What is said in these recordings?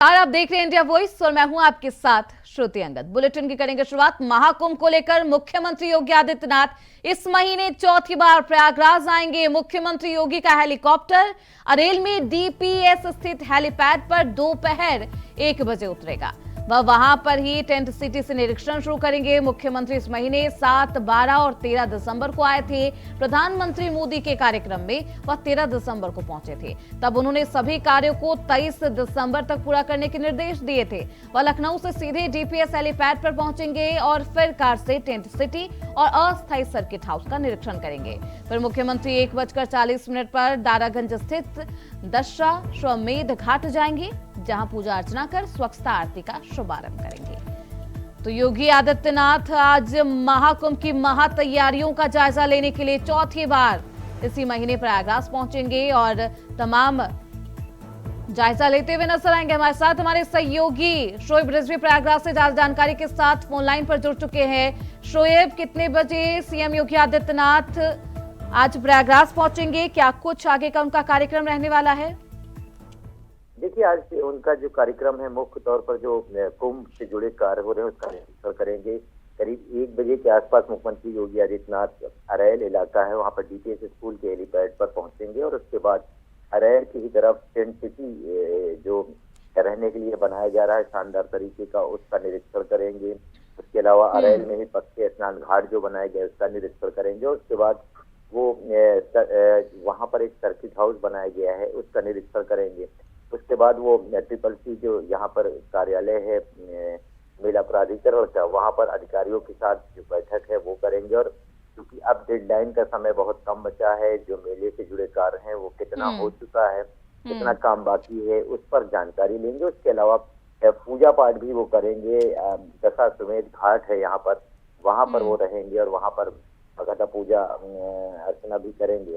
और आप देख रहे हैं इंडिया वॉइस और मैं हूं आपके साथ श्रुति अंगद। बुलेटिन की करेंगे शुरुआत। महाकुंभ को लेकर मुख्यमंत्री योगी आदित्यनाथ इस महीने चौथी बार प्रयागराज आएंगे। मुख्यमंत्री योगी का हेलीकॉप्टर अरेल में डीपीएस स्थित हेलीपैड पर दोपहर 1 बजे उतरेगा। वह वहां पर ही टेंट सिटी से निरीक्षण शुरू करेंगे। मुख्यमंत्री इस महीने 7, 12 और 13 दिसंबर को आए थे। प्रधानमंत्री मोदी के कार्यक्रम में वह 13 दिसंबर को पहुंचे थे। तब उन्होंने सभी कार्यों को 23 दिसंबर तक पूरा करने के निर्देश दिए थे। वह लखनऊ से सीधे डीपीएस हेलीपैड पर पहुंचेंगे और फिर कार से टेंट सिटी और अस्थायी सर्किट हाउस का निरीक्षण करेंगे। फिर मुख्यमंत्री 1:40 पर दारागंज स्थित दशाश्वमेध घाट जाएंगे, जहां पूजा अर्चना कर स्वच्छता आरती का शुभारंभ करेंगे। तो योगी आदित्यनाथ आज महाकुंभ की महातैयारियों का जायजा लेने के लिए चौथी बार इसी महीने प्रयागराज पहुंचेंगे और तमाम जायजा लेते हुए नजर आएंगे। हमारे साथ हमारे सहयोगी शोएब रिजवी प्रयागराज से ज्यादा जानकारी के साथ फोन लाइन पर जुड़ चुके हैं। शोएब, कितने बजे सीएम योगी आदित्यनाथ आज प्रयागराज पहुंचेंगे? क्या कुछ आगे का उनका कार्यक्रम रहने वाला है? देखिए, आज उनका जो कार्यक्रम है मुख्य तौर पर जो कुंभ से जुड़े कार्य हो रहे हैं उसका निरीक्षण करेंगे। करीब 1 बजे के आसपास मुख्यमंत्री योगी आदित्यनाथ अरैल इलाका है वहां पर डीपीएस स्कूल के हेलीपैड पर पहुंचेंगे और उसके बाद अरैल की ही तरफ टेंट सिटी जो रहने के लिए बनाया जा रहा है शानदार तरीके का, उसका निरीक्षण करेंगे। उसके अलावा अरैल में ही पक्के स्नान घाट जो बनाए गए उसका निरीक्षण करेंगे। उसके बाद वो वहां पर एक सर्किट हाउस बनाया गया है उसका निरीक्षण करेंगे। उसके बाद वो ट्रिपल-सी जो यहाँ पर कार्यालय है मेला प्राधिकरण का, वहां पर अधिकारियों के साथ जो बैठक है वो करेंगे। और क्योंकि अब डेडलाइन का समय बहुत कम बचा है, जो मेले से जुड़े कार्य हैं वो कितना हो चुका है, कितना काम बाकी है, उस पर जानकारी लेंगे। उसके अलावा पूजा पाठ भी वो करेंगे। दशाश्वमेध घाट है यहाँ पर, वहां पर वो रहेंगे और वहां पर भगवता पूजा अर्चना भी करेंगे।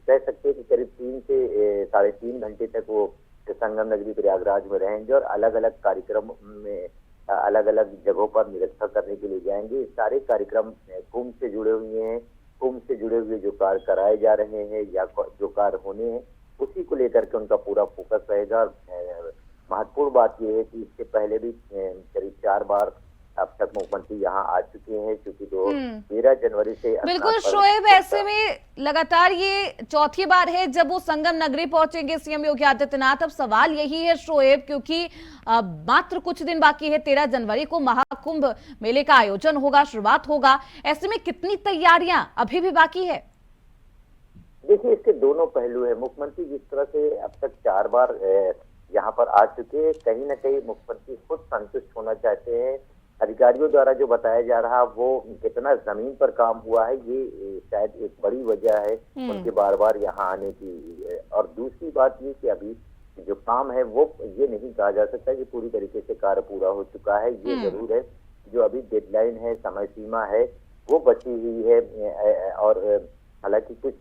कह सकते हैं कि करीब 3 से 3.5 घंटे तक वो संगम नगरी प्रयागराज में रहेंगे और अलग अलग कार्यक्रम में अलग अलग जगहों पर निरीक्षण करने के लिए जाएंगे। सारे कार्यक्रम कुंभ से जुड़े हुए हैं। कुंभ से जुड़े हुए जो कार्य कराए जा रहे हैं या जो कार्य होने हैं उसी को लेकर के उनका पूरा फोकस रहेगा। महत्वपूर्ण बात यह है कि इससे पहले भी करीब 4 बार अब तक मुख्यमंत्री यहाँ आ चुके हैं, क्योंकि 13 जनवरी से बिल्कुल शोएब, ऐसे में लगातार ये चौथी बार है जब वो संगम नगरी पहुंचेंगे सीएम योगी आदित्यनाथ। अब सवाल यही है शोएब, क्योंकि मात्र कुछ दिन बाकी है, 13 जनवरी को महाकुंभ मेले का आयोजन होगा, शुरुआत होगा। ऐसे में कितनी तैयारियां अभी भी बाकी है? देखिए, इसके दोनों पहलू है। मुख्यमंत्री जिस तरह से अब तक 4 बार यहाँ पर आ चुके हैं, कहीं ना कहीं मुख्यमंत्री खुद संतुष्ट होना चाहते हैं। अधिकारियों द्वारा जो बताया जा रहा वो कितना जमीन पर काम हुआ है, ये शायद एक बड़ी वजह है उनके बार बार यहाँ आने की। और दूसरी बात ये कि अभी जो काम है वो ये नहीं कहा जा सकता कि पूरी तरीके से कार्य पूरा हो चुका है। ये जरूर है जो अभी डेडलाइन है, समय सीमा है, वो बची हुई है। और हालांकि कुछ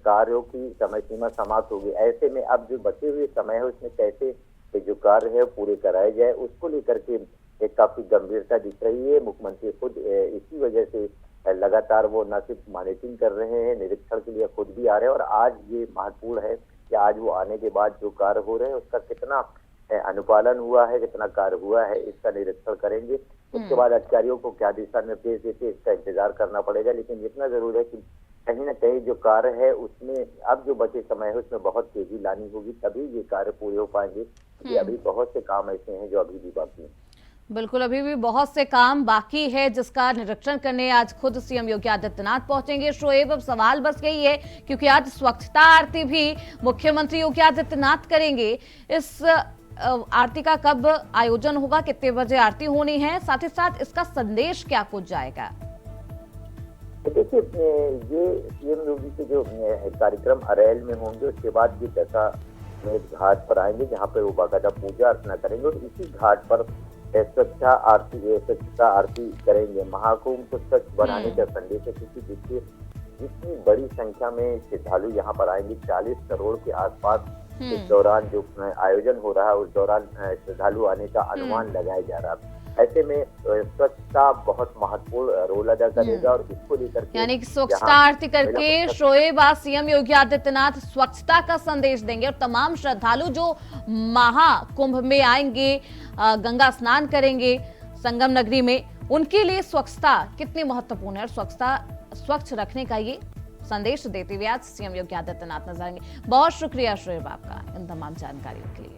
कार्यों की समय सीमा समाप्त होगी। ऐसे में अब जो बचे हुए समय है उसमें कैसे जो कार्य है पूरे कराए जाए, उसको लेकर के एक काफी गंभीरता दिख रही है। मुख्यमंत्री खुद इसी वजह से लगातार वो न सिर्फ मॉनिटरिंग कर रहे हैं, निरीक्षण के लिए खुद भी आ रहे हैं। और आज ये महत्वपूर्ण है कि आज वो आने के बाद जो कार्य हो रहे हैं उसका कितना अनुपालन हुआ है, कितना कार्य हुआ है, इसका निरीक्षण करेंगे। उसके बाद अधिकारियों को क्या दिशा निर्देश देते इसका इंतजार करना पड़ेगा। लेकिन इतना जरूर है कि कहीं ना कहीं जो कार्य है उसमें अब जो बचे समय है उसमें बहुत तेजी लानी होगी, तभी ये कार्य पूरे हो पाएंगे। क्योंकि अभी बहुत से काम ऐसे हैं जो अभी भी बाकी हैं। बिल्कुल, अभी भी बहुत से काम बाकी है जिसका निरीक्षण करने आज खुद सीएम योगी आदित्यनाथ पहुंचेंगे। शोएब, अब सवाल बस यही है, क्योंकि आज स्वच्छता आरती भी मुख्यमंत्री योगी आदित्यनाथ करेंगे। इस आरती का कब आयोजन होगा, कितने बजे आरती होनी है, साथ ही साथ इसका संदेश क्या कुछ जाएगा? देखिए, ये सीएम योगी के जो कार्यक्रम अरैल में होंगे, उसके बाद ये दशाश्वमेध घाट पर आएंगे जहाँ पर वो बाकायदा पूजा अर्चना करेंगे और इसी घाट पर स्वच्छता आरती करेंगे। महाकुंभ को स्वच्छ बनाने का संदेश है, क्योंकि देखिए जितनी बड़ी संख्या में श्रद्धालु यहाँ पर आएंगे, 40 करोड़ के आसपास इस दौरान जो आयोजन हो रहा है उस दौरान श्रद्धालु आने का अनुमान लगाया जा रहा है। ऐसे में स्वच्छता बहुत महत्वपूर्ण रोल अदा करेगा और इसको लेकर के यानी कि स्वच्छता आरती करके शोएब आज सीएम योगी आदित्यनाथ स्वच्छता का संदेश देंगे और तमाम श्रद्धालु जो महाकुंभ में आएंगे, गंगा स्नान करेंगे संगम नगरी में, उनके लिए स्वच्छता कितनी महत्वपूर्ण है और स्वच्छता स्वच्छ रखने का ये संदेश देते हुए आज सीएम योगी आदित्यनाथ नजर आएंगे। बहुत शुक्रिया शोएब आपका इन तमाम जानकारियों के लिए।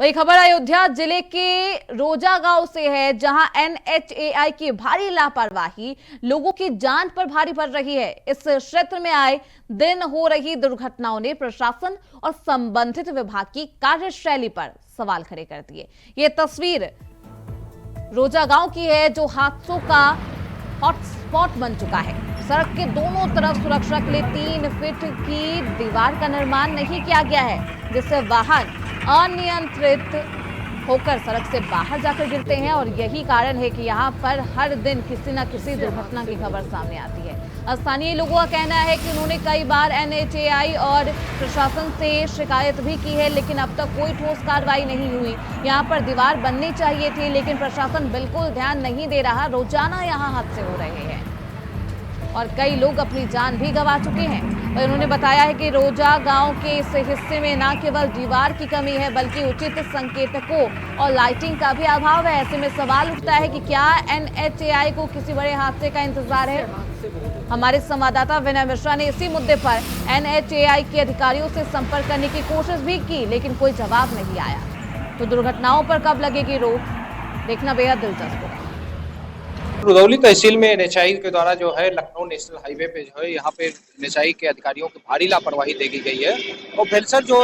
वही खबर अयोध्या जिले के रोजा गांव से है, जहां NHAI की भारी लापरवाही लोगों की जान पर भारी पड़ रही है। इस क्षेत्र में आए दिन हो रही दुर्घटनाओं ने प्रशासन और संबंधित विभाग की कार्यशैली पर सवाल खड़े कर दिए। ये तस्वीर रोजा गांव की है, जो हादसों का हॉटस्पॉट बन चुका है। सड़क के दोनों तरफ सुरक्षा के लिए 3 फीट की दीवार का निर्माण नहीं किया गया है, जिससे वाहन अनियंत्रित होकर सड़क से बाहर जाकर गिरते हैं और यही कारण है कि यहाँ पर हर दिन किसी न किसी दुर्घटना की खबर सामने आती है। स्थानीय लोगों का कहना है कि उन्होंने कई बार NHAI और प्रशासन से शिकायत भी की है, लेकिन अब तक कोई ठोस कार्रवाई नहीं हुई। यहाँ पर दीवार बननी चाहिए थी, लेकिन प्रशासन बिल्कुल ध्यान नहीं दे रहा। रोजाना यहाँ हादसे हो रहे हैं और कई लोग अपनी जान भी गंवा चुके हैं। और उन्होंने बताया है कि रोजा गांव के इस हिस्से में न केवल दीवार की कमी है, बल्कि उचित संकेतकों और लाइटिंग का भी अभाव है। ऐसे में सवाल उठता है कि क्या NHAI को किसी बड़े हादसे का इंतजार है। हमारे संवाददाता विनय मिश्रा ने इसी मुद्दे पर NHAI के अधिकारियों से संपर्क करने की कोशिश भी की, लेकिन कोई जवाब नहीं आया। तो दुर्घटनाओं पर कब लगेगी रोक, देखना बेहद दिलचस्प होगा। रुदौली तहसील में NHAI के द्वारा जो है लखनऊ नेशनल हाईवे पे जो है यहाँ पे NHAI के अधिकारियों की भारी लापरवाही देखी गई है और भेलसर जो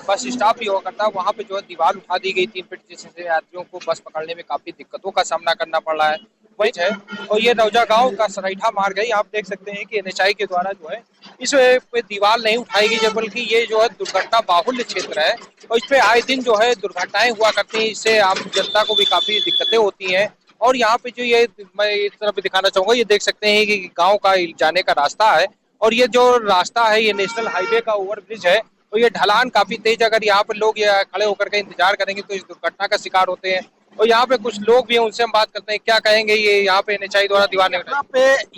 बस स्टॉप भी हुआ करता है वहाँ पे जो है दीवार उठा दी गई 3 फीट, जिससे यात्रियों को बस पकड़ने में काफी दिक्कतों का सामना करना पड़ रहा है। वही है और ये रौजा गांव का सराइठा मार्ग है। आप देख सकते हैं कि NHAI के द्वारा जो है इस पे दीवार नहीं उठाई गई, बल्कि ये जो है दुर्घटना बाहुल्य क्षेत्र है और इस पे आए दिन जो है दुर्घटनाएं हुआ करती हैं। इससे आम जनता को भी काफी दिक्कतें होती हैं। और यहाँ पे जो ये मैं इस तरफ भी दिखाना चाहूंगा, ये देख सकते हैं कि गांव का जाने का रास्ता है और ये जो रास्ता है ये नेशनल हाईवे का ओवरब्रिज है और ये ढलान काफी तेज, अगर यहाँ पे लोग खड़े होकर के इंतजार करेंगे तो इस दुर्घटना का शिकार होते हैं। और यहाँ पे कुछ लोग भी हैं, उनसे हम बात करते हैं, क्या कहेंगे ये यहाँ पे NHAI द्वारा दीवार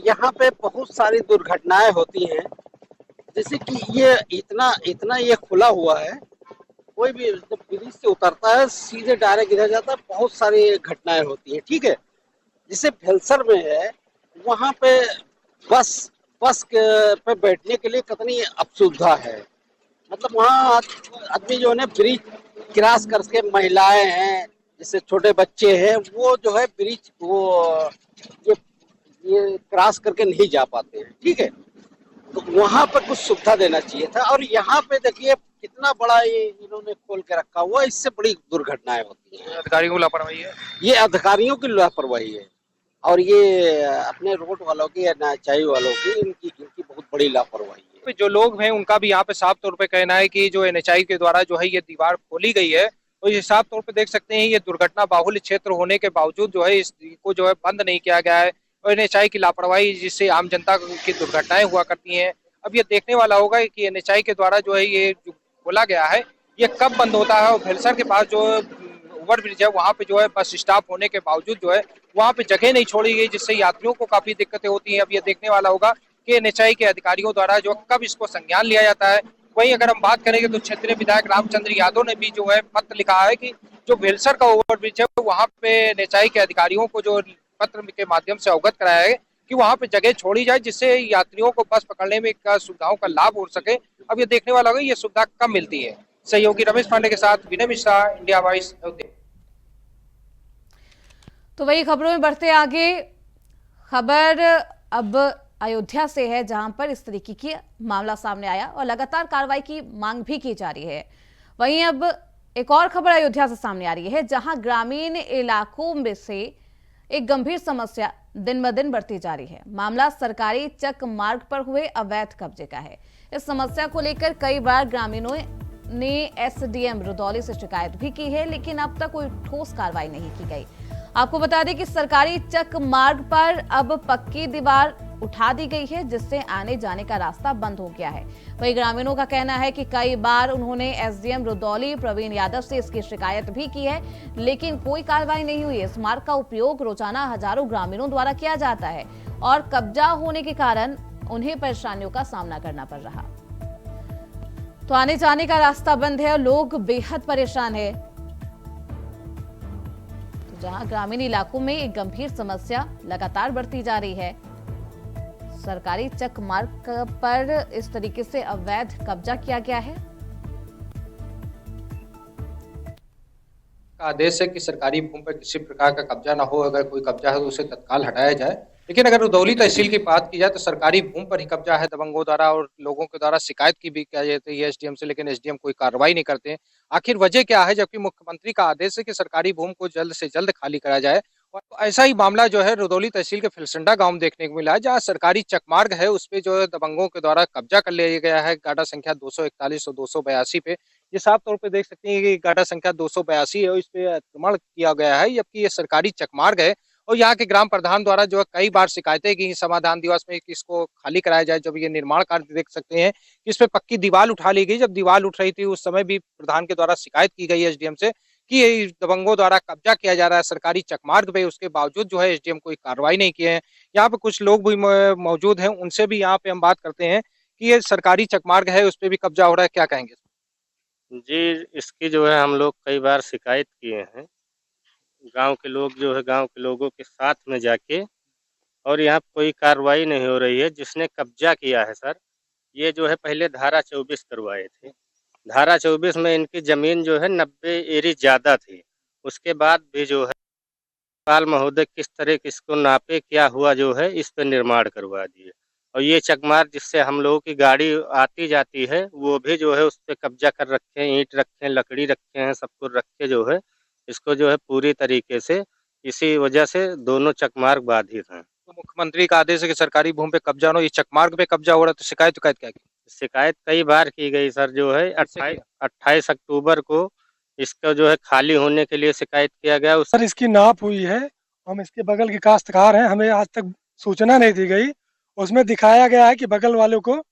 यहाँ पे बहुत सारी दुर्घटनाएं होती हैं, जैसे कि ये इतना ये खुला हुआ है, कोई भी जब ब्रिज से उतरता है सीधे डायरेक्ट गिर जाता है। बहुत सारी घटनाएं होती हैं, ठीक है। जिसे भेलसर में है वहाँ पे बस पे बैठने के लिए कितनी असुविधा है। मतलब वहाँ आदमी जो है ना ब्रिज क्रॉस करके, महिलाएं हैं, जैसे छोटे बच्चे हैं, वो जो है ब्रिज ये क्रॉस करके नहीं जा पाते हैं, ठीक है। तो वहाँ पर कुछ सुविधा देना चाहिए था। और यहाँ पे देखिए कितना बड़ा ये इन्होंने खोल के रखा हुआ, इससे बड़ी दुर्घटनाएं होती हैं। अधिकारियों की लापरवाही है, ये अधिकारियों की लापरवाही है और ये अपने रोड वालों की या NHAI वालों की इनकी बहुत बड़ी लापरवाही है। जो लोग हैं उनका भी यहाँ पे साफ तौर पे कहना है कि जो NHAI के द्वारा जो है ये दीवार खोली गई है और ये साफ तौर पे देख सकते हैं ये दुर्घटना बाहुल्य क्षेत्र होने के बावजूद जो है इसको जो है बंद नहीं किया गया है और NHAI की लापरवाही जिससे आम जनता की दुर्घटनाएं हुआ करती हैं। अब ये देखने वाला होगा कि NHAI के द्वारा जो है ये जो खोला गया है ये कब बंद होता है। और भेलसर के पास जो ओवरब्रिज है वहाँ पे जो है बस स्टॉप होने के बावजूद जो है वहाँ पे जगह नहीं छोड़ी गई, जिससे यात्रियों को काफी दिक्कतें होती हैं। अब ये देखने वाला होगा कि NHAI के अधिकारियों द्वारा जो कब इसको संज्ञान लिया जाता है। वहीं अगर हम बात करेंगे तो क्षेत्रीय विधायक रामचंद्र यादव ने भी जो है पत्र लिखा है कि जो भेलसर का ओवरब्रिज है वहाँ पे NHAI के अधिकारियों को जो पत्र के माध्यम से अवगत कराया है कि वहाँ पे जगह छोड़ी जाए, जिससे यात्रियों को बस पकड़ने में सुविधाओं का लाभ हो सके। अब ये देखने वाला होगा ये सुविधा कब मिलती है। सहयोगी रमेश पांडे के साथ विनय मिश्रा, इंडिया वॉइस। तो वही खबरों में बढ़ते आगे, खबर अब अयोध्या से है, जहां पर इस तरीके की मामला सामने आया और लगातार कार्रवाई की मांग भी की जा रही है। वहीं अब एक और खबर अयोध्या से सामने आ रही है, जहां ग्रामीण इलाकों में से एक गंभीर समस्या दिन ब दिन बढ़ती जा रही है। मामला सरकारी चक मार्ग पर हुए अवैध कब्जे का है। इस समस्या को लेकर कई बार ग्रामीणों ने SDM रुदौली से शिकायत भी की है, लेकिन अब तक कोई ठोस कार्रवाई नहीं की गई। आपको बता दें कि सरकारी चक मार्ग पर अब पक्की दीवार उठा दी गई है, जिससे आने जाने का रास्ता बंद हो गया है। वहीं ग्रामीणों का कहना है कि कई बार उन्होंने एसडीएम रुदौली प्रवीण यादव से इसकी शिकायत भी की है, लेकिन कोई कार्रवाई नहीं हुई। इस मार्ग का उपयोग रोजाना हजारों ग्रामीणों द्वारा किया जाता है और कब्जा होने के कारण उन्हें परेशानियों का सामना करना पड़ रहा। तो आने जाने का रास्ता बंद है और लोग बेहद परेशान है। तो जहां ग्रामीण इलाकों में एक गंभीर समस्या लगातार बढ़ती जा रही है, सरकारी चक मार्ग पर इस तरीके से अवैध कब्जा किया गया है। आदेश है कि सरकारी भूमि पर किसी प्रकार का कब्जा ना हो, अगर कोई कब्जा है तो उसे तत्काल हटाया जाए। लेकिन अगर रुदौली तहसील की बात की जाए तो सरकारी भूमि पर ही कब्जा है दबंगों द्वारा, और लोगों के द्वारा शिकायत की भी की जाती है एसडीएम से, लेकिन एसडीएम कोई कार्रवाई नहीं करते हैं। आखिर वजह क्या है, जबकि मुख्यमंत्री का आदेश है कि सरकारी भूमि को जल्द से जल्द खाली करा जाए। और ऐसा ही मामला जो है रुदौली तहसील के फिलसंडा गांव में देखने को मिला है, जहां सरकारी चकमार्ग है उस पे जो है दबंगों के द्वारा कब्जा कर लिया गया है। गाड़ा संख्या 241 और 282 पे ये साफ तौर पे देख सकते हैं कि गाड़ा संख्या 282 है और इस पे अतिक्रमण किया गया है, जबकि ये सरकारी चकमार्ग है। और यहाँ के ग्राम प्रधान द्वारा जो है कई बार शिकायतें की समाधान दिवस में कि इसको खाली कराया जाए। जब ये निर्माण कार्य देख सकते हैं कि इस पे पक्की दीवार उठा ली गई, जब दीवार उठ रही थी उस समय भी प्रधान के द्वारा शिकायत की गई एसडीएम से कि ये दबंगों द्वारा कब्जा किया जा रहा है सरकारी चकमार्ग पे। उसके बावजूद जो है एसडीएम कोई कार्रवाई नहीं किए हैं। यहाँ पे कुछ लोग भी मौजूद हैं, उनसे भी यहाँ पे हम बात करते हैं कि ये सरकारी चकमार्ग है उस पे भी कब्जा हो रहा है, क्या कहेंगे? जी, इसकी जो है हम लोग कई बार शिकायत किए हैं। गाँव के लोग जो है गाँव के लोगों के साथ में जाके, और यहाँ कोई कार्रवाई नहीं हो रही है। जिसने कब्जा किया है सर, ये जो है पहले धारा 24 करवाए थे। धारा 24 में इनकी ज़मीन जो है 90 एरी ज़्यादा थी। उसके बाद भी जो है पाल महोदय किस तरह किसको नापे, क्या हुआ जो है इस पे निर्माण करवा दिए। और ये चकमार्ग जिससे हम लोगों की गाड़ी आती जाती है वो भी जो है उस पे कब्जा कर रखे हैं, ईंट रखे हैं, लकड़ी रखे हैं, सब कुछ रख के जो है इसको जो है पूरी तरीके से, इसी वजह से दोनों चकमार्ग बाधित हैं। तो मुख्यमंत्री का आदेश है कि सरकारी भूमि पे कब्जा हो, ये चकमार्ग पे कब्जा हो रहा है, तो शिकायत क्या की? शिकायत कई बार की गई सर, जो है 28 अक्टूबर को इसका जो है खाली होने के लिए शिकायत किया गया। सर इसकी नाप हुई है, हम इसके बगल के काश्तकार हैं, हमें आज तक सूचना नहीं दी गई। उसमें दिखाया गया है कि बगल वालों को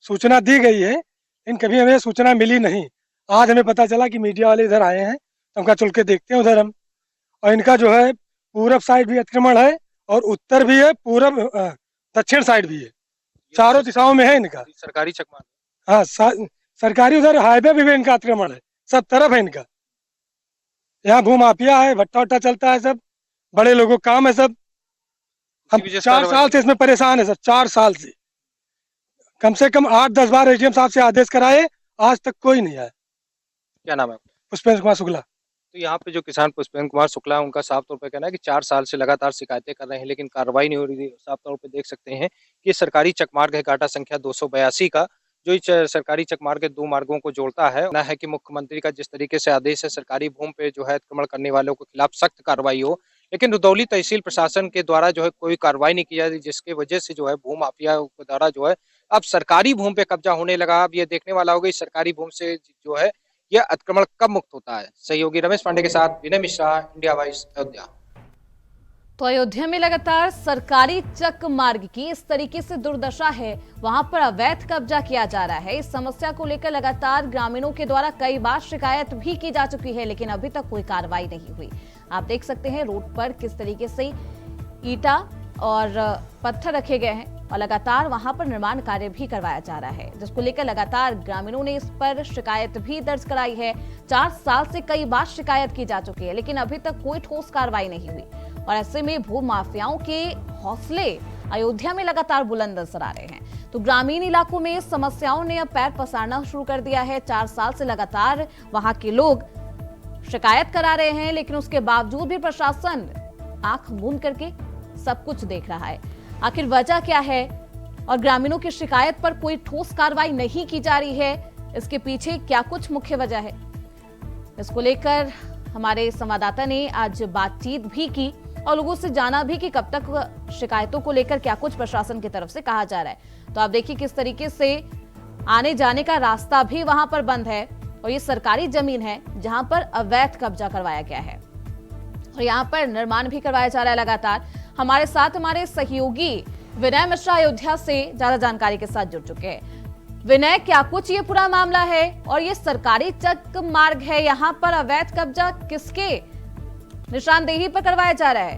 सूचना दी गई है, लेकिन कभी हमें सूचना मिली नहीं। आज हमें पता चला कि मीडिया वाले इधर आए हैं, तो हमका चल के देखते हैं उधर हम। और इनका जो है पूरब साइड भी अतिक्रमण है और उत्तर भी है, पूरब दक्षिण साइड भी है, चारों दिशाओं में है इनका सरकारी चकमार्ग। हाँ, सरकारी उधर हाईवे भी इनका अतिक्रमण है, सब तरफ है इनका। यहाँ भूमाफिया है, भट्टा वट्टा चलता है, सब बड़े लोगों का काम है सब। हम 4 साल से इसमें परेशान है सर, 4 साल से कम से कम 8-10 बार एसडीएम साहब से आदेश कराए, आज तक कोई नहीं आया। क्या नाम है? पुष्पेंद्र कुमार शुक्ला। तो यहाँ पे जो किसान पुष्पेंद्र कुमार शुक्ला है, उनका साफ तौर पे कहना है कि 4 साल से लगातार शिकायतें कर रहे हैं लेकिन कार्रवाई नहीं हो रही थी। साफ तौर पे देख सकते हैं कि सरकारी चकमार्ग है गाटा संख्या 282 का, जो इस सरकारी चकमार्ग के 2 मार्गों को जोड़ता है। ना है कि मुख्यमंत्री का जिस तरीके से आदेश है सरकारी भूमि पे जो है अतिक्रमण करने वालों के खिलाफ सख्त कार्रवाई हो, लेकिन रुदौली तहसील प्रशासन के द्वारा जो है कोई कार्रवाई नहीं की जा रही, जिसकी वजह से जो है भू माफिया के द्वारा जो है अब सरकारी भूमि पे कब्जा होने लगा। अब ये देखने वाला होगा इस सरकारी भूमि से जो है यह अतिक्रमण कब मुक्त होता है। सहयोगी रमेश पांडे के साथ विनय मिश्रा, इंडिया वॉइस, अयोध्या। तो अयोध्या में लगातार सरकारी चक मार्ग की इस तरीके से दुर्दशा है, वहां पर अवैध कब्जा किया जा रहा है। इस समस्या को लेकर लगातार ग्रामीणों के द्वारा कई बार शिकायत भी की जा चुकी है, लेकिन अभी तक कोई कार्रवाई नहीं हुई। आप देख सकते हैं रोड पर किस तरीके से ईटा और पत्थर रखे गए हैं और लगातार वहां पर निर्माण कार्य भी करवाया जा रहा है, जिसको लेकर लगातार ग्रामीणों ने इस पर शिकायत भी दर्ज कराई है। 4 साल से कई बार शिकायत की जा चुकी है, लेकिन अभी तक कोई ठोस कार्रवाई नहीं हुई। और ऐसे में भू माफियाओं के हौसले अयोध्या में लगातार बुलंद नजर आ रहे हैं। तो ग्रामीण इलाकों में समस्याओं ने अब पैर पसारना शुरू कर दिया है। 4 साल से लगातार वहां के लोग शिकायत करा रहे हैं, लेकिन उसके बावजूद भी प्रशासन आंख मूंद करके सब कुछ देख रहा है। आखिर वजह क्या है और ग्रामीणों की शिकायत पर कोई ठोस कार्रवाई नहीं की जा रही है, इसके पीछे क्या कुछ मुख्य वजह है, इसको लेकर हमारे संवाददाता ने आज बातचीत भी की और लोगों से जाना भी कि कब तक शिकायतों को लेकर क्या कुछ प्रशासन की तरफ से कहा जा रहा है। तो आप देखिए किस तरीके से आने जाने का रास्ता भी वहां पर बंद है और ये सरकारी जमीन है जहां पर अवैध कब्जा करवाया गया है और यहाँ पर निर्माण भी करवाया जा रहा है लगातार। हमारे साथ हमारे सहयोगी विनय मिश्रा अयोध्या से ज्यादा जानकारी के साथ जुड़ चुके हैं। विनय, क्या कुछ ये पूरा मामला है और ये सरकारी चक मार्ग है, यहाँ पर अवैध कब्जा किसके निशानदेही पर करवाया जा रहा है?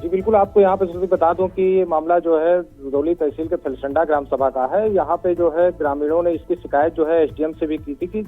जी बिल्कुल, आपको यहाँ पे जरूर बता दूं कि ये मामला जो है रुदौली तहसील के थलसंडा ग्राम सभा का है। यहाँ पे जो है ग्रामीणों ने इसकी शिकायत जो है एसडीएम से भी की थी कि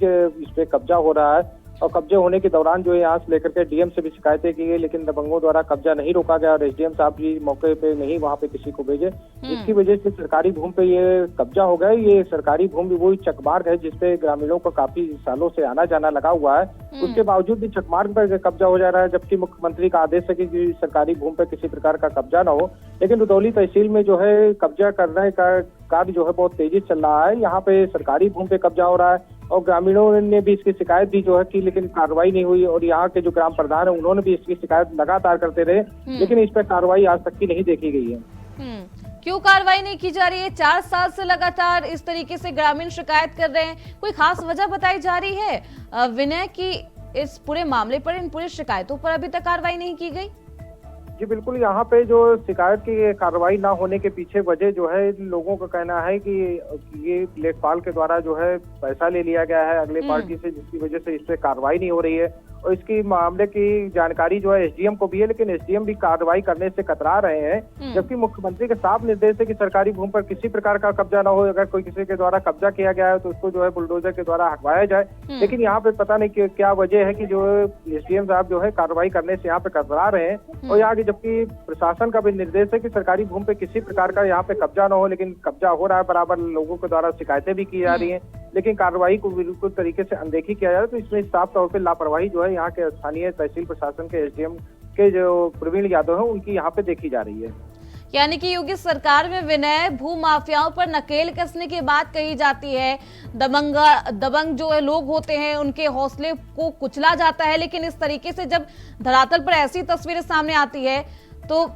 इस पे कब्जा हो रहा है, और कब्जे होने के दौरान जो है यहाँ से लेकर के डीएम से भी शिकायतें की गई, लेकिन दबंगों द्वारा कब्जा नहीं रोका गया और एसडीएम साहब भी मौके पे नहीं वहाँ पे किसी को भेजे, जिसकी वजह से सरकारी भूमि पे ये कब्जा हो गया। ये सरकारी भूमि वही चकमार्ग है जिसपे ग्रामीणों का काफी सालों से आना जाना लगा हुआ है, उसके बावजूद भी चकमार्ग पर कब्जा हो जा रहा है, जबकि मुख्यमंत्री का आदेश है कि सरकारी भूमि पर किसी प्रकार का कब्जा न हो। लेकिन रुदौली तहसील में जो है कब्जा करने का कार्य जो है बहुत तेजी से चल रहा है। यहाँ पे सरकारी भूमि पे कब्जा हो रहा है और ग्रामीणों ने भी इसकी शिकायत दी जो है की, लेकिन कार्रवाई नहीं हुई। और यहाँ के जो ग्राम प्रधान है उन्होंने भी इसकी शिकायत लगातार करते रहे, लेकिन इस पर कार्रवाई आज तक की नहीं देखी गई है। क्यों कार्रवाई नहीं की जा रही है? 4 साल से लगातार इस तरीके से ग्रामीण शिकायत कर रहे हैं, कोई खास वजह बताई जा रही है विनय की इस पूरे मामले पर, इन पूरी शिकायतों पर अभी तक कार्रवाई नहीं की गई? जी बिल्कुल, यहाँ पे जो शिकायत की कार्रवाई ना होने के पीछे वजह जो है लोगों का कहना है कि ये लेखपाल के द्वारा जो है पैसा ले लिया गया है अगले पार्टी से, जिसकी वजह से इस पे कार्रवाई नहीं हो रही है। और इसकी मामले की जानकारी जो है एसडीएम को भी है, लेकिन एसडीएम भी कार्रवाई करने से कतरा रहे हैं, जबकि मुख्यमंत्री के साफ निर्देश है कि सरकारी भूमि पर किसी प्रकार का कब्जा ना हो। अगर कोई किसी के द्वारा कब्जा किया गया है तो उसको जो है बुलडोजर के द्वारा हटवाया जाए, लेकिन यहाँ पे पता नहीं क्या वजह है कि जो एसडीएम साहब जो है कार्रवाई करने से यहाँ पे कतरा रहे हैं। और यहाँ की जबकि प्रशासन का भी निर्देश है कि सरकारी भूमि पे किसी प्रकार का यहाँ पे कब्जा ना हो, लेकिन कब्जा हो रहा है, बराबर लोगों के द्वारा शिकायतें भी की जा रही हैं, लेकिन कार्रवाई को बिल्कुल तरीके से अनदेखी किया जा रहा है। तो इसमें साफ तौर पे लापरवाही जो है यहाँ के स्थानीय तहसील प्रशासन के एसडीएम के जो प्रवीण यादव है उनकी यहाँ पे देखी जा रही है। यानी कि योगी सरकार में विनय भू माफियाओं पर नकेल कसने की बात कही जाती है, दबंग जो है लोग होते हैं उनके हौसले को कुचला जाता है, लेकिन इस तरीके से जब धरातल पर ऐसी तस्वीरें सामने आती है तो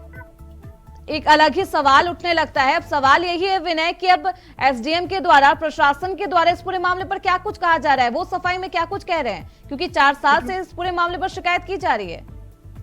एक अलग ही सवाल उठने लगता है। अब सवाल यही है विनय कि अब एसडीएम के द्वारा, प्रशासन के द्वारा इस पूरे मामले पर क्या कुछ कहा जा रहा है, वो सफाई में क्या कुछ कह रहे हैं, क्योंकि 4 साल से इस पूरे मामले पर शिकायत की जा रही है।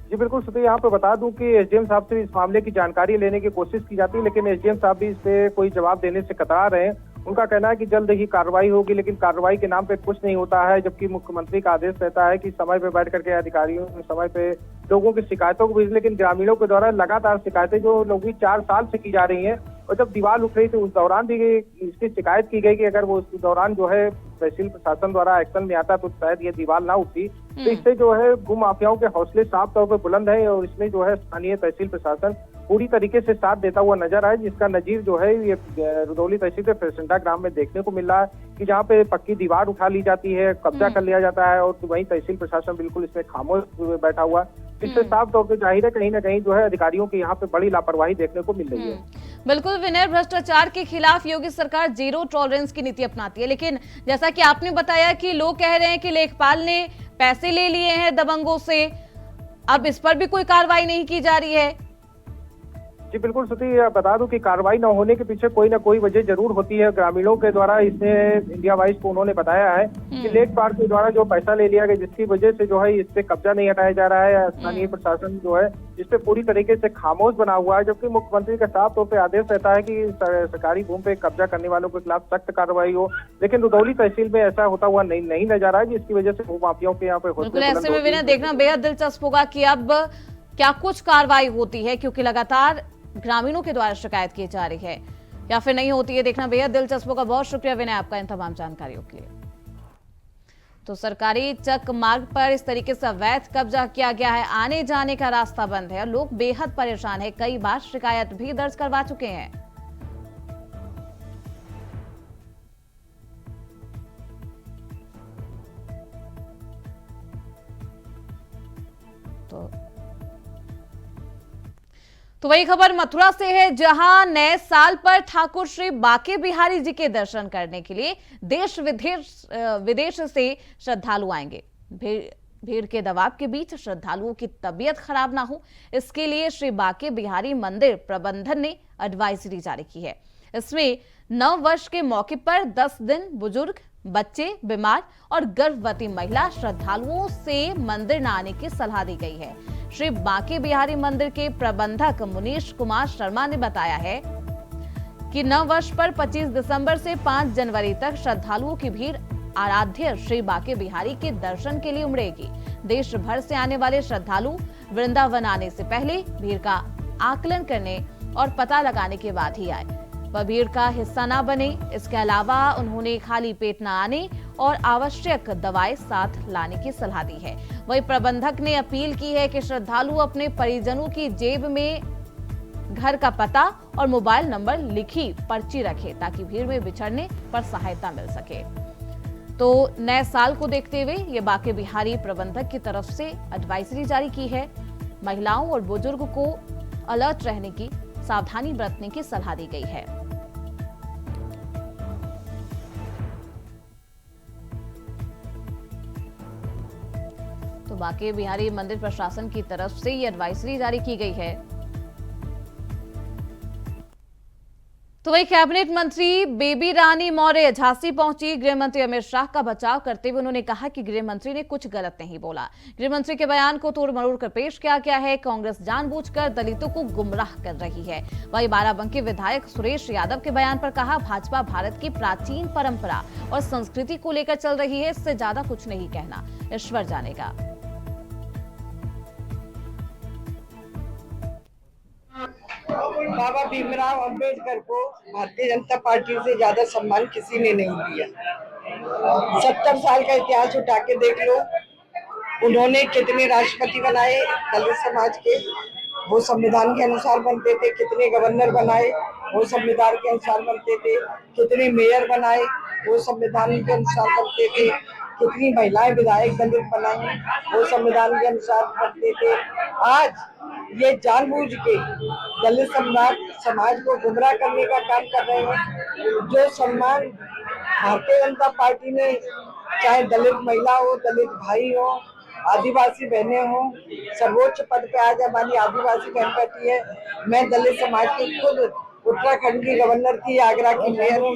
जी बिल्कुल सुधीर, यहाँ पे बता दूं कि एसडीएम साहब से इस मामले की जानकारी लेने की कोशिश की जाती है, लेकिन एसडीएम साहब भी इस पे कोई जवाब देने से कतरा रहे हैं। उनका कहना है कि जल्द ही कार्रवाई होगी, लेकिन कार्रवाई के नाम पे कुछ नहीं होता है, जबकि मुख्यमंत्री का आदेश रहता है कि समय पे बैठ करके अधिकारियों समय पे लोगों की शिकायतों को भेज, लेकिन ग्रामीणों के द्वारा लगातार शिकायतें जो लोगों की 4 साल से की जा रही हैं, और जब दीवार उठ रही थी उस दौरान भी इसकी शिकायत की गई कि अगर वो उस दौरान जो है तहसील प्रशासन द्वारा एक्शन में आता तो शायद ये दीवार ना उठती। तो इससे जो है भू माफियाओं के हौसले साफ तौर पर बुलंद है, और इसमें जो है स्थानीय तहसील प्रशासन पूरी तरीके से साथ देता हुआ नजर आए, जिसका नजीर जो है ये रुदौली तहसील के थलसंडा ग्राम में देखने को मिल रहा है कि जहाँ पे पक्की दीवार उठा ली जाती है, कब्जा कर लिया जाता है, और वहीं तहसील प्रशासन बिल्कुल इसमें खामोश बैठा हुआ। इससे साफ तौर पर जाहिर है कहीं ना कहीं जो है अधिकारियों की यहाँ पे बड़ी लापरवाही देखने को मिल रही है। बिल्कुल विनय, भ्रष्टाचार के खिलाफ योगी सरकार 0 टॉलरेंस की नीति अपनाती है, लेकिन जैसा कि आपने बताया कि लोग कह रहे हैं कि लेखपाल ने पैसे ले लिए हैं दबंगों से, अब इस पर भी कोई कार्रवाई नहीं की जा रही है। जी बिल्कुल सुधीर, बता दूं कि कार्रवाई न होने के पीछे कोई ना कोई वजह जरूर होती है। ग्रामीणों के द्वारा इसने इंडिया वाइज को उन्होंने बताया है कि लेखपाल के द्वारा जो पैसा ले लिया गया, जिसकी वजह से जो है इस पे कब्जा नहीं हटाया जा रहा है। स्थानीय प्रशासन जो है इस पे पूरी तरीके से खामोश बना हुआ है, जबकि मुख्यमंत्री का साफ तौर पर आदेश रहता है कि सरकारी भूमि पे कब्जा करने वालों के खिलाफ सख्त कार्रवाई हो, लेकिन रुदौली तहसील में ऐसा होता हुआ नहीं नजर आ रहा है, जिसकी वजह से भू माफियाओं के यहाँ पे ऐसे में विनय देखना बेहद दिलचस्प होगा कि अब क्या कुछ कार्रवाई होती है, क्योंकि लगातार ग्रामीणों के द्वारा शिकायत की जा रही है, या फिर नहीं होती है। देखना बेहद दिलचस्प होगा। बहुत शुक्रिया विनय आपका इन तमाम जानकारियों के लिए। तो सरकारी चक मार्ग पर इस तरीके से अवैध कब्जा किया गया है, आने जाने का रास्ता बंद है, लोग बेहद परेशान है, कई बार शिकायत भी दर्ज करवा चुके हैं। तो वही खबर मथुरा से है, जहां नए साल पर ठाकुर श्री बाके बिहारी जी के दर्शन करने के लिए देश विदेश से श्रद्धालु आएंगे। भीड़ के दबाव के बीच श्रद्धालुओं की तबीयत खराब ना हो, इसके लिए श्री बाके बिहारी मंदिर प्रबंधन ने एडवाइजरी जारी की है। इसमें 9 वर्ष के मौके पर 10 दिन बुजुर्ग, बच्चे, बीमार और गर्भवती महिला श्रद्धालुओं से मंदिर न आने की सलाह दी गई है। श्री बांके बिहारी मंदिर के प्रबंधक मुनीश कुमार शर्मा ने बताया है कि नव वर्ष पर 25 दिसंबर से 5 जनवरी तक श्रद्धालुओं की भीड़ आराध्य श्री बांके बिहारी के दर्शन के लिए उमड़ेगी। देश भर से आने वाले श्रद्धालु वृंदावन आने से पहले भीड़ का आकलन करने और पता लगाने के बाद ही आए, वह भीड़ का हिस्सा न बने। इसके अलावा उन्होंने खाली पेट न आने और आवश्यक दवाएं साथ लाने की सलाह दी है। वहीं प्रबंधक ने अपील की है कि श्रद्धालु अपने परिजनों की जेब में घर का पता और मोबाइल नंबर लिखी पर्ची रखे ताकि भीड़ में विचरने पर सहायता मिल सके। तो नए साल को देखते हुए ये बांके बिहारी प्रबंधक की तरफ से एडवाइजरी जारी की है। महिलाओं और बुजुर्ग को अलर्ट रहने की, सावधानी बरतने की सलाह दी गई है। तो बांके बिहारी मंदिर प्रशासन की तरफ से ये एडवाइजरी जारी की गई है। तो वही कैबिनेट मंत्री बेबी रानी मौर्य झांसी पहुंची। गृह मंत्री अमित शाह का बचाव करते हुए उन्होंने कहा कि गृह मंत्री ने कुछ गलत नहीं बोला। गृह मंत्री के बयान को तोड़ मरोड़ कर पेश किया गया है। कांग्रेस जानबूझकर दलितों को गुमराह कर रही है। वही बाराबंकी विधायक सुरेश यादव के बयान पर कहा, भाजपा भारत की प्राचीन परंपरा और संस्कृति को लेकर चल रही है, इससे ज्यादा कुछ नहीं कहना, ईश्वर जानेगा। बाबा भीमराव अंबेडकर को भारतीय जनता पार्टी से ज्यादा सम्मान किसी ने नहीं दिया। 70 साल का इतिहास उठा के देख लो, उन्होंने कितने राष्ट्रपति बनाए दलित समाज के, वो संविधान के अनुसार बनते थे। कितने गवर्नर बनाए, वो संविधान के अनुसार बनते थे। कितने मेयर बनाए, वो संविधान के अनुसार बनते थे। कितनी महिलाएं विधायक दलित बनाई, वो संविधान के अनुसार बनते थे। आज ये जानबूझ के दलित समाज को गुमराह करने का काम कर रहे हैं। जो सम्मान भारतीय जनता पार्टी ने, चाहे दलित महिला हो, दलित भाई हो, आदिवासी बहनें हो, सर्वोच्च पद पे आज हमारी आदिवासी बहन बैठी है। मैं दलित समाज की खुद उत्तराखंड की गवर्नर थी, आगरा की मेयर हूँ।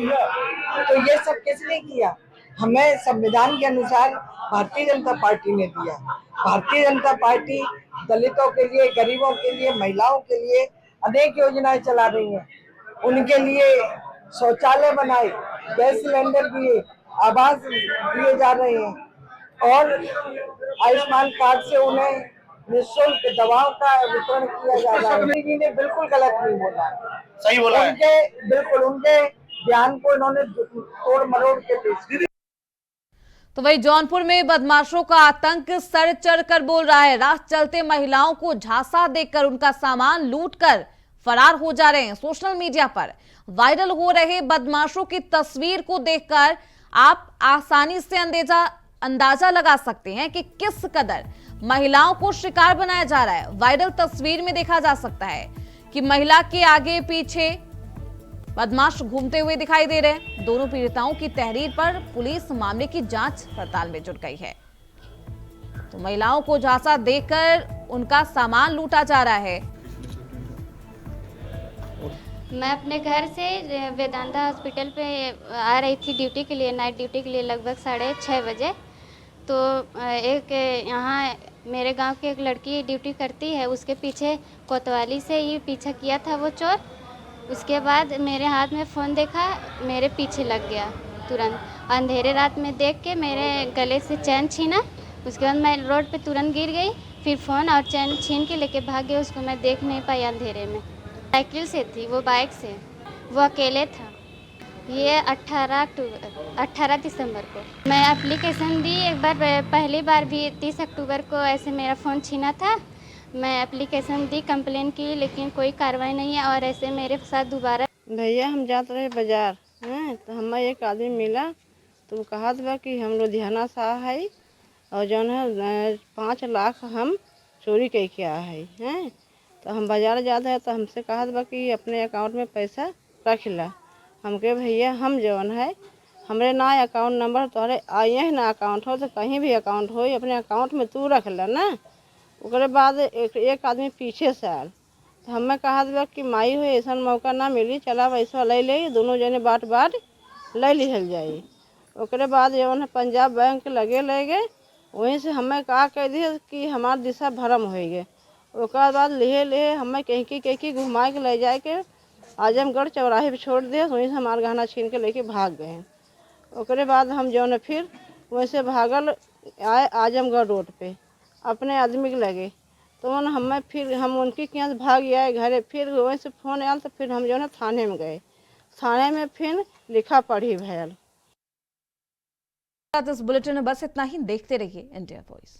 तो ये सब किसने किया? हमें संविधान के अनुसार भारतीय जनता पार्टी ने दिया। भारतीय जनता पार्टी दलितों के लिए, गरीबों के लिए, महिलाओं के लिए अनेक योजनाएं चला रही हैं। उनके लिए शौचालय बनाए, गैस सिलेंडर दिए, आवास दिए जा रहे हैं और आयुष्मान कार्ड से उन्हें निःशुल्क दवाओं का वितरण किया जा रहा है। मोदी जी ने बिल्कुल गलत नहीं बोला, सही बोला है। बिल्कुल उनके बयान को इन्होंने तोड़ मरोड़ के पेश किया। तो वही जौनपुर में बदमाशों का आतंक सर चढ़कर बोल रहा है। राह चलते महिलाओं को झांसा देकर उनका सामान लूटकर फरार हो जा रहे हैं। सोशल मीडिया पर वायरल हो रहे बदमाशों की तस्वीर को देखकर आप आसानी से अंदाजा लगा सकते हैं कि किस कदर महिलाओं को शिकार बनाया जा रहा है। वायरल तस्वीर में देखा जा सकता है कि महिला के आगे पीछे बदमाश घूमते हुए दिखाई दे रहे हैं। दोनों पीड़िताओं की तहरीर पर पुलिस मामले की जांच पड़ताल में जुट गई है। तो महिलाओं को झांसा देकर उनका सामान लूटा जा रहा है। मैं अपने घर से वेदांता हॉस्पिटल पे आ रही थी ड्यूटी के लिए, नाइट ड्यूटी के लिए, लगभग 6:30 बजे। तो एक यहाँ मेरे गांव की एक लड़की ड्यूटी करती है, उसके पीछे कोतवाली से ही पीछा किया था वो चोर। उसके बाद मेरे हाथ में फ़ोन देखा, मेरे पीछे लग गया तुरंत। अंधेरे रात में देख के मेरे गले से चैन छीना। उसके बाद मैं रोड पे तुरंत गिर गई, फिर फ़ोन और चैन छीन के लेके भाग गए। उसको मैं देख नहीं पाई अंधेरे में। साइकिल से थी वो, बाइक से, वो अकेले था। ये 18 दिसंबर को मैं एप्लीकेशन दी। एक बार पहली बार भी 30 अक्टूबर को ऐसे मेरा फ़ोन छीना था। मैं एप्लीकेशन दी, कंप्लेन की, लेकिन कोई कार्रवाई नहीं है। और ऐसे मेरे साथ दोबारा भैया हम जाते रहे बाजार हैं, तो हमें एक आदमी मिला, तो कहा था कि हम लुधियाना से आया है और जो है 5 लाख हम चोरी करके आया है। तो हम बाजार जाते हैं तो हमसे कहा था कि अपने अकाउंट में पैसा रख ला। हमके भैया हम जौन है हमरे ना अकाउंट नंबर तोहरे आइए ना अकाउंट हो, तो कहीं भी अकाउंट हो अपने अकाउंट में तू रख ला ना। उसके बाद एक आदमी पीछे से आयल, तो हमें कहा था कि माई हो ऐसा मौका ना मिली, चला पैसा ले ले, दोनों जने बाट ले लिहल जाई। उसके बाद जौन है पंजाब बैंक लगे ले गए, वहीं से हमें कहा कह दिए कि हमार दिशा भरम हो गए। ओकर बाद लेहे लेहे हमें कहीं घुमा के ले जाए के आजमगढ़ चौराहे पे छोड़ दिया, वहीं से हमारा गहना छीन के लेके भाग गए। ओकरे बाद हम जो है फिर वैसे भागल आए आजमगढ़ रोड पे अपने आदमी के लगे, तो हमें फिर हम उनके यहाँ से भाग आए घरे। फिर वहीं से फ़ोन आया तो फिर हम जो है थाने में गए, थाने में फिर लिखा पढ़ी भैल। इस बुलेटिन में बस इतना ही। देखते रहिए इंडिया वॉइस।